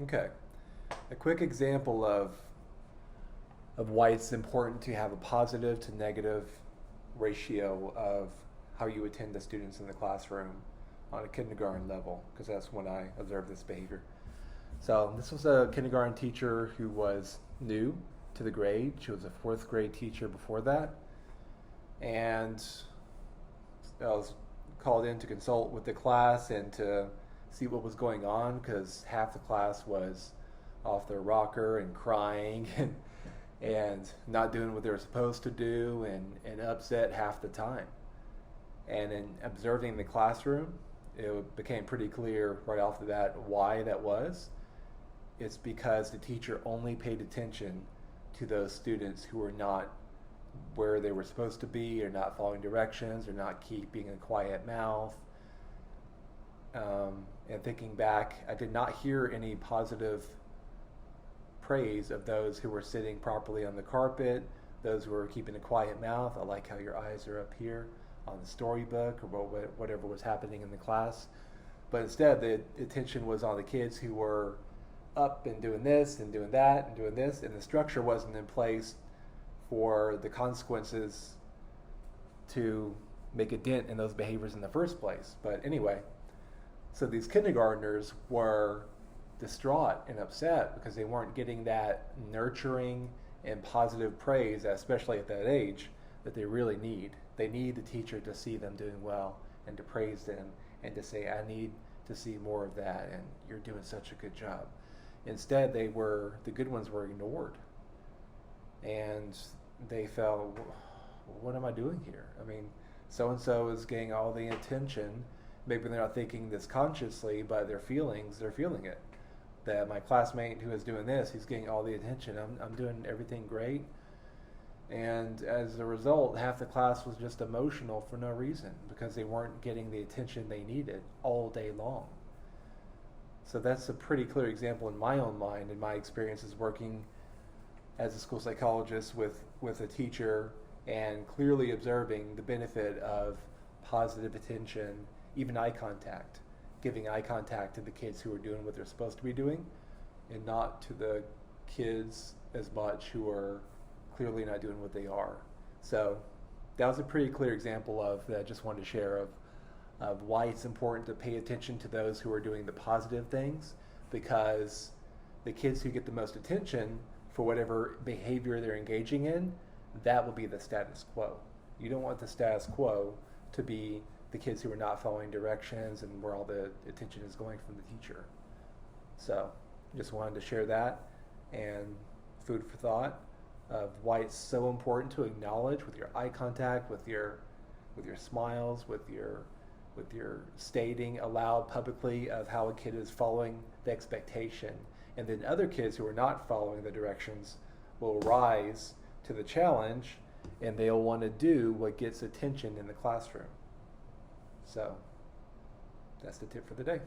Okay. A quick example of why it's important to have a positive to negative ratio of how you attend the students in the classroom on a kindergarten level, because that's when I observed this behavior. So this was a kindergarten teacher who was new to the grade. She was a fourth grade teacher before that, and I was called in to consult with the class and to see what was going on because half the class was off their rocker and crying and not doing what they were supposed to do and upset half the time. And in observing the classroom, it became pretty clear right off the bat why that was. It's because the teacher only paid attention to those students who were not where they were supposed to be, or not following directions, or not keeping a quiet mouth. And thinking back, I did not hear any positive praise of those who were sitting properly on the carpet, those who were keeping a quiet mouth. I like how your eyes are up here on the storybook, or whatever was happening in the class. But instead, the attention was on the kids who were up and doing this and doing that and doing this, and the structure wasn't in place for the consequences to make a dent in those behaviors in the first place. But anyway, so these kindergartners were distraught and upset because they weren't getting that nurturing and positive praise, especially at that age, that they really need. They need the teacher to see them doing well and to praise them and to say, I need to see more of that, and you're doing such a good job. Instead, the good ones were ignored. And they felt, what am I doing here? I mean, so-and-so is getting all the attention. Maybe they're not thinking this consciously, but their feelings, they're feeling it. That my classmate who is doing this, he's getting all the attention. I'm doing everything great. And as a result, half the class was just emotional for no reason because they weren't getting the attention they needed all day long. So that's a pretty clear example in my own mind, in my experiences working as a school psychologist with a teacher and clearly observing the benefit of positive attention, even eye contact, giving eye contact to the kids who are doing what they're supposed to be doing and not to the kids as much who are clearly not doing what they are. So that was a pretty clear example of that I just wanted to share of why it's important to pay attention to those who are doing the positive things, because the kids who get the most attention for whatever behavior they're engaging in, that will be the status quo. You don't want the status quo to be the kids who are not following directions and where all the attention is going from the teacher. So just wanted to share that, and food for thought of why it's so important to acknowledge with your eye contact, with your smiles, with your stating aloud publicly of how a kid is following the expectation. And then other kids who are not following the directions will rise to the challenge, and they'll want to do what gets attention in the classroom. So that's the tip for the day.